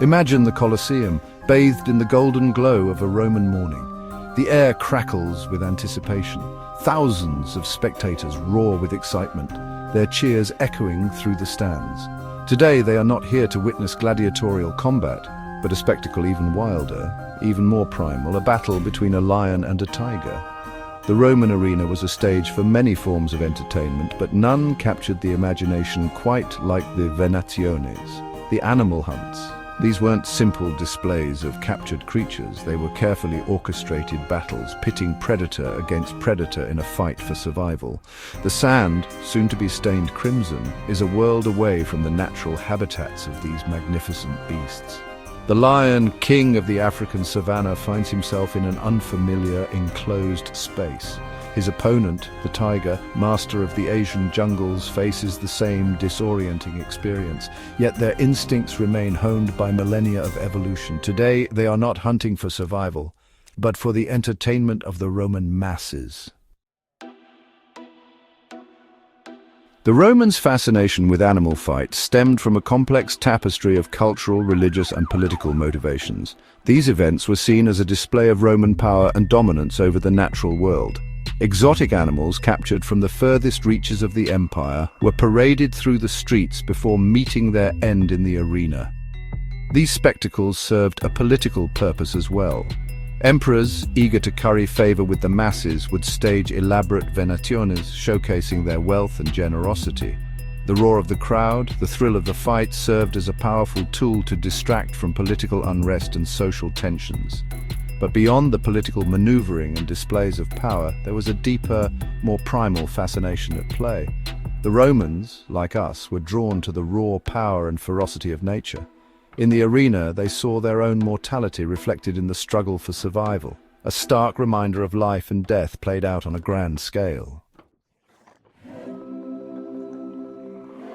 Imagine the Colosseum, bathed in the golden glow of a Roman morning. The air crackles with anticipation. Thousands of spectators roar with excitement, their cheers echoing through the stands. Today they are not here to witness gladiatorial combat, but a spectacle even wilder, even more primal, a battle between a lion and a tiger. The Roman arena was a stage for many forms of entertainment, but none captured the imagination quite like the venationes, the animal hunts. These weren't simple displays of captured creatures, they were carefully orchestrated battles, pitting predator against predator in a fight for survival. The sand, soon to be stained crimson, is a world away from the natural habitats of these magnificent beasts. The lion, king of the African savanna, finds himself in an unfamiliar, enclosed space. His opponent, the tiger, master of the Asian jungles, faces the same disorienting experience. Yet their instincts remain honed by millennia of evolution. Today, they are not hunting for survival, but for the entertainment of the Roman masses. The Romans' fascination with animal fights stemmed from a complex tapestry of cultural, religious, and political motivations. These events were seen as a display of Roman power and dominance over the natural world. Exotic animals captured from the furthest reaches of the empire were paraded through the streets before meeting their end in the arena. These spectacles served a political purpose as well. Emperors, eager to curry favor with the masses, would stage elaborate venationes showcasing their wealth and generosity. The roar of the crowd, the thrill of the fight, served as a powerful tool to distract from political unrest and social tensions. But beyond the political maneuvering and displays of power, there was a deeper, more primal fascination at play. The Romans, like us, were drawn to the raw power and ferocity of nature. In the arena, they saw their own mortality reflected in the struggle for survival, a stark reminder of life and death played out on a grand scale.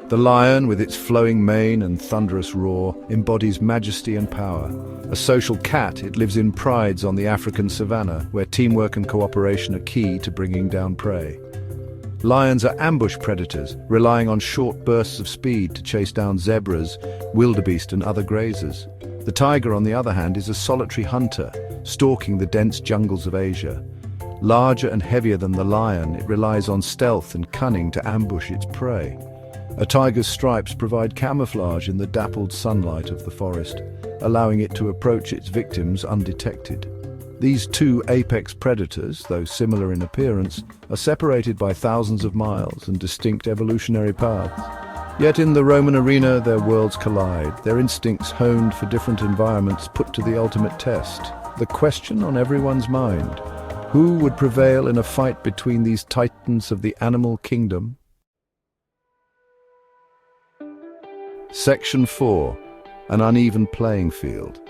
The lion, with its flowing mane and thunderous roar, embodies majesty and power. A social cat, it lives in prides on the African savanna, where teamwork and cooperation are key to bringing down prey. Lions are ambush predators, relying on short bursts of speed to chase down zebras, wildebeest, and other grazers. The tiger, on the other hand, is a solitary hunter, stalking the dense jungles of Asia. Larger and heavier than the lion, it relies on stealth and cunning to ambush its prey. A tiger's stripes provide camouflage in the dappled sunlight of the forest, allowing it to approach its victims undetected. These two apex predators, though similar in appearance, are separated by thousands of miles and distinct evolutionary paths. Yet in the Roman arena, their worlds collide, their instincts honed for different environments put to the ultimate test. The question on everyone's mind: who would prevail in a fight between these titans of the animal kingdom? Section 4. An uneven playing field.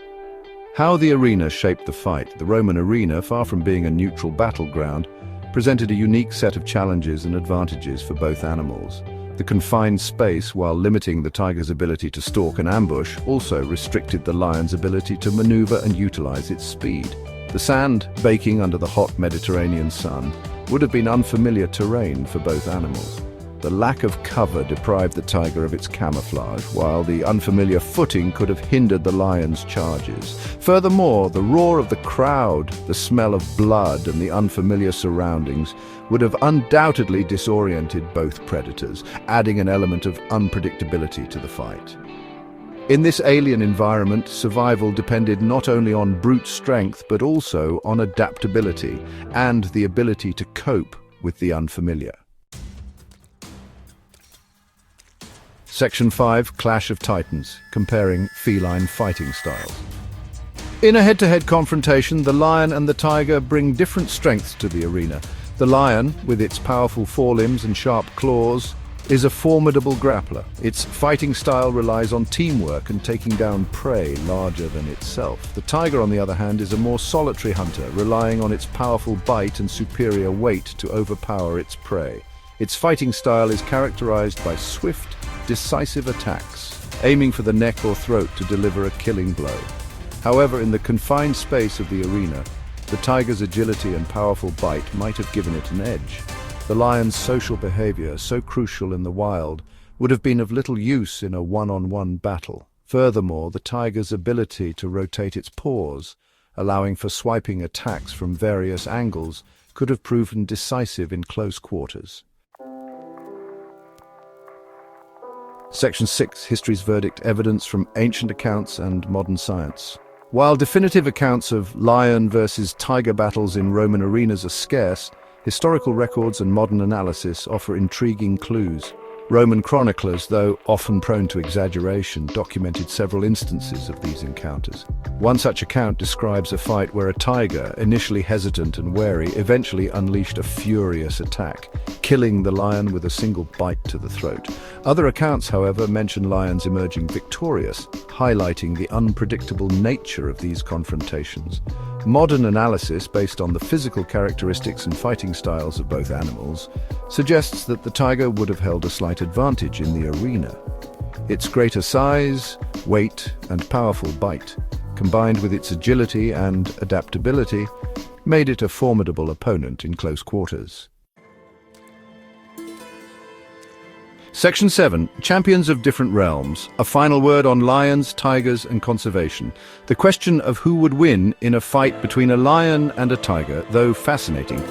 How the arena shaped the fight. The Roman arena, far from being a neutral battleground, presented a unique set of challenges and advantages for both animals. The confined space, while limiting the tiger's ability to stalk and ambush, also restricted the lion's ability to maneuver and utilize its speed. The sand, baking under the hot Mediterranean sun, would have been unfamiliar terrain for both animals. The lack of cover deprived the tiger of its camouflage, while the unfamiliar footing could have hindered the lion's charges. Furthermore, the roar of the crowd, the smell of blood, and the unfamiliar surroundings would have undoubtedly disoriented both predators, adding an element of unpredictability to the fight. In this alien environment, survival depended not only on brute strength, but also on adaptability and the ability to cope with the unfamiliar. Section 5. Clash of Titans, comparing feline fighting styles. In a head-to-head confrontation, the lion and the tiger bring different strengths to the arena. The lion, with its powerful forelimbs and sharp claws, is a formidable grappler. Its fighting style relies on teamwork and taking down prey larger than itself. The tiger, on the other hand, is a more solitary hunter, relying on its powerful bite and superior weight to overpower its prey. Its fighting style is characterized by swift, decisive attacks, aiming for the neck or throat to deliver a killing blow. However, in the confined space of the arena, the tiger's agility and powerful bite might have given it an edge. The lion's social behavior, so crucial in the wild, would have been of little use in a one-on-one battle. Furthermore, the tiger's ability to rotate its paws, allowing for swiping attacks from various angles, could have proven decisive in close quarters. Section 6. History's verdict: evidence from ancient accounts and modern science. While definitive accounts of lion versus tiger battles in Roman arenas are scarce, historical records and modern analysis offer intriguing clues. Roman chroniclers, though often prone to exaggeration, documented several instances of these encounters. One such account describes a fight where a tiger, initially hesitant and wary, eventually unleashed a furious attack, killing the lion with a single bite to the throat. Other accounts, however, mention lions emerging victorious, highlighting the unpredictable nature of these confrontations. Modern analysis, based on the physical characteristics and fighting styles of both animals, suggests that the tiger would have held a slight advantage in the arena. Its greater size, weight, and powerful bite, combined with its agility and adaptability, made it a formidable opponent in close quarters. Section 7. Champions of different realms. A final word on lions, tigers, and conservation. The question of who would win in a fight between a lion and a tiger, though fascinating,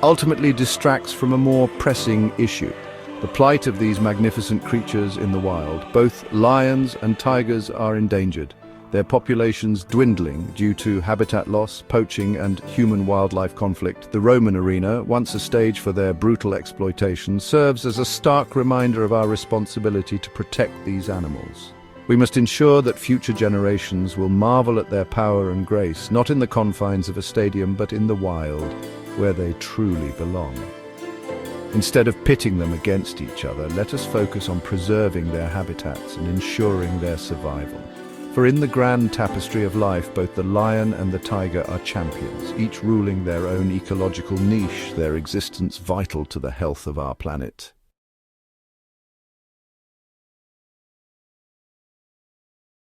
ultimately distracts from a more pressing issue: the plight of these magnificent creatures in the wild. Both lions and tigers are endangered, their populations dwindling due to habitat loss, poaching, and human-wildlife conflict. The Roman arena, once a stage for their brutal exploitation, serves as a stark reminder of our responsibility to protect these animals. We must ensure that future generations will marvel at their power and grace, not in the confines of a stadium, but in the wild, where they truly belong. Instead of pitting them against each other, let us focus on preserving their habitats and ensuring their survival. For in the grand tapestry of life, both the lion and the tiger are champions, each ruling their own ecological niche, their existence vital to the health of our planet.